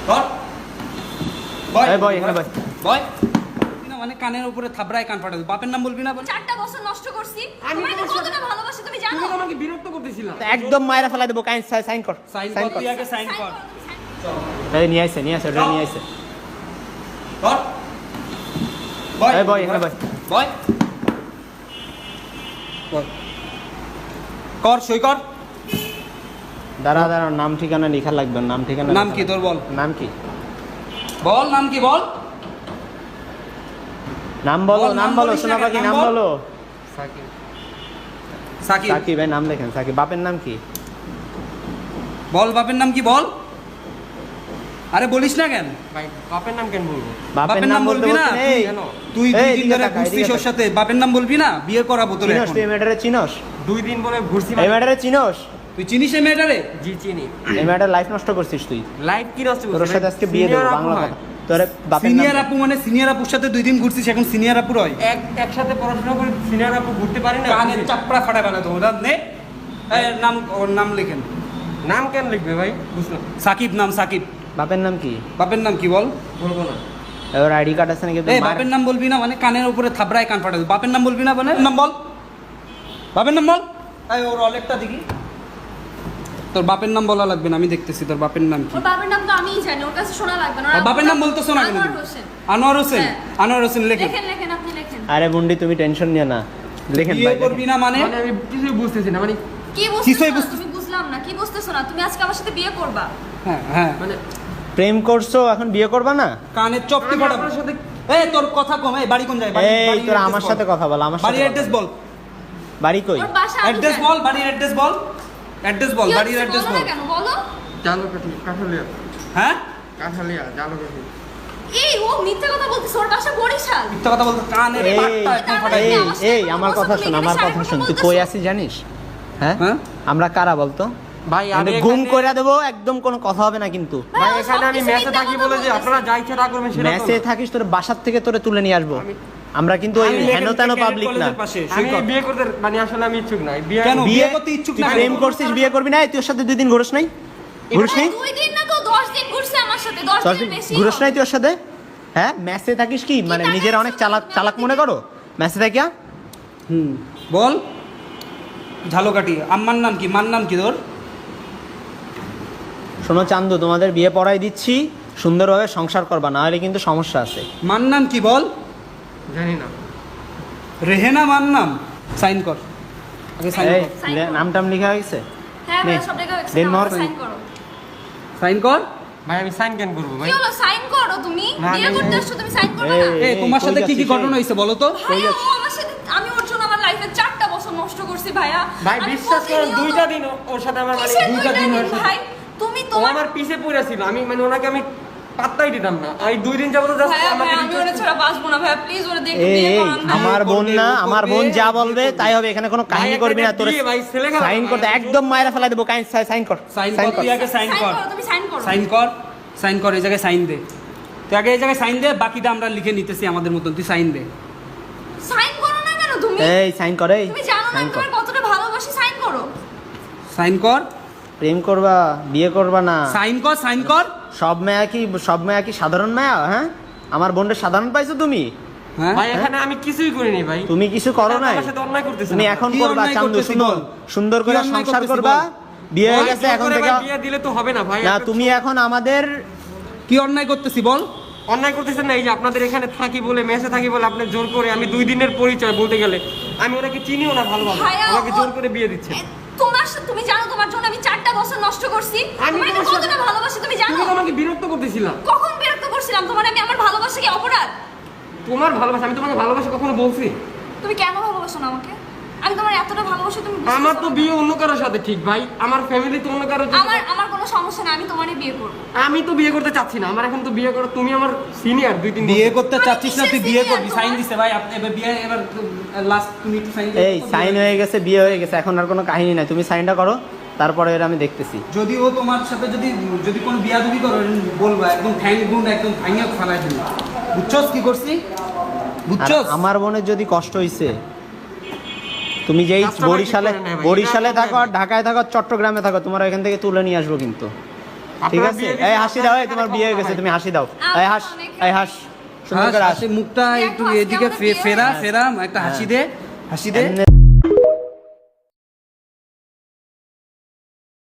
ধর বয় এই বয় এখানে বয়। বয় না মানে কানের উপরে থাবড়ায় কান ফাটাবে। বাপের নাম বলবি না বল। 4টা বছর নষ্ট করছি। আমি তোমায় তো তোমার কতটা ভালোবাসি তুমি জানো। তুমি তো আমাকে বিরক্ত করতেছিলা। একদম মায়েরা ফেলাই দেবো, সাইন কর। সাইন কর, তুই আগে সাইন কর। এই নিয়ে আইছে ওটা নিয়ে আইছে। ধর বয় এই বয় এখানে বয়। বয় বয়। কর সই কর। দাঁড়া নাম ঠিকানা লেখা লাগবে, নাম ঠিকানা। নাম কি তোর বল? নাম কি বল নাম কি বল? নাম বলো, বল, নাম নাম বলো বলিস শোনা না, পাখি, নাম নাম বল। বলো। সাকিব। সাকিব। সাকিব ভাই নাম লেখেন, সাকিব। বাপের নাম কি? বল বাপের নাম কি বল। আরে বলিস না কেন? ভাই বাপের নাম কেন বলবো? বাপের নাম বলতে বলবি না? বলতে নেই। কেন? তুই এই, 2 দিন এদিকে ধরে তাকা, ঘুরছিস এদিকে ওর সাথে, বাপের নাম বলবি না? বিয়ে করাবো তোর চিনস এখন। তুই এই মেয়েটারে চিনস? 2 দিন বলে ঘুরছি এই মেয়েটারে চিনস? তুই চিনিস এই মেয়েটারে? জি চিনি। এই মেয়েটার লাইফ নষ্ট করছিস তুই। লাইভ কি নষ্ট করছিস? তোর সাথে আজকে বিয়ে দেবো, বাংলা কথা। তোর বাপের নাম সিনিয়র আপু মানে সিনিয়র আপুর সাথে 2 দিন ঘুরছিস, এখন সিনিয়র আপুর হয়? একসাথে পড়াশোনা করে সিনিয়র আপু ঘুরতে পারি না। কানের চাপড়া ফাটাবে না তো ওটা নে। এই নাম, ওর নাম লেখেন। নাম কেন লিখবে ভাই? বুঝলাম। সাকিব, নাম সাকিব। বাপের নাম কি? বাপের নাম কি বল? বলবো না। এবার আইডি কার্ড আছে নাকি? এই বাপের নাম বলবি না মানে কানের উপরে থাবড়ায় কান ফাটাবে। বাপের নাম বলবি না মানে নাম বল। বাপের নাম বল। এই ওর অলেকটা দেখি। তোর বাপের নাম বলা লাগবে না, আমি দেখতেছি তোর বাপের নাম কি। ওর বাবার নাম তো আমিই জানি, ওর কাছে শোনা লাগবে না। আর বাপের নাম বলতে শোনা কেন? আনোয়ার হোসেন। আনোয়ার হোসেন। হ্যাঁ। আনোয়ার হোসেন লেখেন। লেখেন আপনি লেখেন। আরে বুন্ডি তুমি টেনশন নিও না, লেখেন বিয়ে ভাই করবি না মানে? মানে আমি কিছুই বুঝতেছি না। মানে কি কিছুই বুঝতেছো? তুমি বুঝলাম না। কি বুঝতেছো না? তুমি আজকে আমার সাথে বিয়ে করবা? হ্যাঁ হ্যাঁ। মানে প্রেম করছো এখন বিয়ে করবা না? কানের চপটি আমি ফাটাবে। আপনার সাথে এই তোর কথা কম। এই বাড়ি কোন যায়? এই তোরা আমার সাথে কথা বল, আমার সাথে বাড়ির কথা অ্যাড্রেস বল। বল। বাড়ি কই? ওর বাসা অ্যাড্রেস বল, বাড়ির অ্যাড্রেস বল। অ্যাড্রেস বল, কি বাড়ির হচ্ছে? অ্যাড্রেস বলো না বল। কেন বলো। কাঠালিয়া হ্যাঁ? জালকাঠি। এই ও মিথ্যা কথা বলতেছে, ওর বাসা বরিশাল। মিথ্যা কথা বলতে কানের এই, পাটটা একদম ফাটাই এই দিবি। এই আমার কথা শোন, আমার কথা শোন। তুই কই আছিস জানিস? হ্যাঁ হ্যাঁ? আমরা কারা বলতো? ভাই আমি গুম এখানে- করে দেবো, একদম কোনো কথা হবে না কিন্তু। ভাই এখানে আমি মেসে থাকি বলে যে আপনারা যা ইচ্ছা তা করবেন সেটা মেসে থাকিস, তোর বাসার থেকে তোরে তুলে নিয়ে আসবো। আমরা কিন্তু ওই আমি হেন তেন পাবলিক না। আমি বিয়ে করতে মানে আসলে আমি ইচ্ছুক নাই। বিয়ে কেন? বিয়ে করতে ইচ্ছুক তুই না? প্রেম করছিস, বিয়ে করবি না? এই তুই ওর সাথে 2 দিন ঘুরস নাই? ঘুরস নাই? 2 দিন না তো 10 দিন ঘুরছে আমার সাথে, 10 তোর দিন বেশি। ঘুরস নাই তুই ওর সাথে? হ্যাঁ মেসে থাকিস কি মানে টাকা নিজের অনেক দিছো চালাক তুমি চালাক আমাকে? মনে করো মেসে থাকিয়া? বল। ঝালকাঠি। আম্মার নাম কি? মার নাম কি তোর? শোনো চান্দু, তোমাদের বিয়ে পড়াই দিচ্ছি, সুন্দরভাবে সংসার করবা, না হলে কিন্তু সমস্যা আছে। মার নাম কি বল? জানি না। রেহেনা মার নাম। সাইন কর। আগে সাইন এই কর। Sign করো। নাম টাম লেখা হয়েছে? হ্যাঁ নে, ভাই সব জায়গায় দেন মোহর। সাইন করো। সাইন কর। ভাই আমি সাইন কেন করবো ভাই? কি হলো সাইন করো তুমি? না, বিয়ে আমি- করতে আসছো তুমি সাইন করবে না? এই, এই তোমার কই সাথে কি কি যাচ্ছিস? ঘটনা হয়েছে বলো তো? ভাইয়া ও আমার সাথে, আমি ওর জন্য আমার লাইফে 4টা বছর নষ্ট করছি ভাইয়া। ভাই আমি বিশ্বাস করেন প্রতিনিয়ত- 2টা দিন ওর সাথে আমার মানে কিসের 2টা দিন ওর সাথে- ভাই তুমি ও তোমার আমার পিছে পড়ে ছিল। আমি মানে ওনাকে আমি পাত্তাই দিতাম না। এই 2 দিন যাবত জাস্ট ভাইয়া আমাকে ভাইয়া, আমি ওরে ছাড়া বাঁচবো না ভাইয়া, প্লিজ ওরে দেখে এই বিয়ে এই করান না। আমার বোন না, আমার বোন যা বলবে তাই হবে, এখানে কোনো কাহিনী ভাই, করবি না। একটা তোর বিয়ে, ভাই, ছেলে খেলা সাইন না, করতে ভাই। একদম মায়েরা ফেলাই দেবো। সাইন কর, সাইন সাইন কর। কর। তুই আগে সাইন সাইন কর। করো, তুমি সাইন করো। সাইন কর। সাইন কর, এই জায়গায় সাইন দে। তুই আগে এই জায়গায় সাইন দে, বাকিটা আমরা লিখে নিতেছি আমাদের মতন। তুই সাইন দে। সাইন করো না কেন তুমি? এই সাইন করে, তুমি জানো না সাইন আমি কর। তোমার কতটা ভালোবাসি, সাইন করো। সাইন কর। প্রেম করবা, বিয়ে করবা না। সাইন কর, সাইন কর। সব মেয়া কি সাধারণ মেয়া? হ্যাঁ আমার বোনটা সাধারণ পাইছো তুমি? হ্যাঁ? ভাই এখানে আমি কিছুই করিনি ভাই। তুমি কিছু করো নাই? আমার সাথে অন্যায় করতেছ তুমি না। এখন কি করবা অন্যায় চান্দু, করতেছি শুনো, বল? সুন্দর কি করে অন্যায় সংসার করতেছি করবা। বল? বিয়ে হয়ে ভাই, গেছে জোর এখন করে থেকে। ভাই বিয়ে দিলে তো হবে না ভাই। না তুমি এখন আমাদের কি অন্যায় করতেছি বল? অন্যায় করতেছেন না। এই যে আপনাদের এখানে থাকি বলে, মেসে থাকি বলে আপনি জোর করে, আমি 2 দিনের পরিচয় বলতে গেলে আমি ওনাকে চিনিও না ভালোভাবে, ভাইয়া, আমাকে জোর ও- করে বিয়ে দিচ্ছে। তুমি জানো তোমার জন্য আমি 4টা বছর নষ্ট করছি। আমি তোমার তোমার কতটা সাথে- ভালোবাসি তুমি জানো? তুমি তো আমাকে বিরক্ত করতেছিলা। কখন বিরক্ত করছিলাম তোমার? আমি আমার ভালোবাসা কি অপরাধ? তোমার ভালোবাসা, আমি তোমাকে ভালোবাসা কখনো বলছি? তুমি কেন ভালোবাসো না আমাকে? আমি তোমার এতটা ভালোবাসি তুমি বুঝতে আমার তো পারছো না? বিয়ে অন্য কারোর সাথে, ঠিক ভাই। আমার ফ্যামিলি তো অন্য কারোর সাথে। আমার কোনো সমস্যা না, আমি তোমারই বিয়ে করব। আমি তো বিয়ে করতে চাচ্ছি না। আমার এখন তো বিয়ে করো, তুমি আমার সিনিয়র 2-3 বিয়ে বছর। করতে চাচ্ছিস না? তুই বিয়ে করবি। কিসের সাইন senior দিছে ভাই। আপনি এবার বিয়ে, এবার লাস্ট তুমি একটু সাইন এই সাইন হয়ে গেছে, বিয়ে হয়ে গেছে, এখন আর কোনো কাহিনী নাই। তুমি সাইনটা করো, তারপরে এর আমি দেখতেছি। যদি ও তোমার সাথে যদি কোনো বিয়াদবি করো বলবা, একদম ঠ্যাং গুণ একদম ভাঙিয়ে ফেলাই দিবি। বুঝছস কি করছি? আর বুঝছস? আমার বোনের যদি কষ্ট হইছে, তুমি যেই কাজটা ভাই ঠিক বরিশালে করে নেয় ভাই। বরিশালে এটা থাকো আর ঢাকায় থাকো, চট্টগ্রামে থাকো, তোমার এখান থেকে তুলে নিয়ে আসবো কিন্তু। ঠিক আপনার আছে বিয়ে এই গেছে, হাসি দাও, এই আপনার তোমার এখানে বিয়ে হয়ে কম গেছে, হয়। তুমি হাসি দাও, এই হাস, এই হাস, সুন্দর হাস, করে হাস। হাসি মুখটা একটু দেখো, আজকে এদিকে আমাদের বিয়ে ফেরা হয়েছে। ফেরা একটা হাসি দে, হাসি দে। এমনি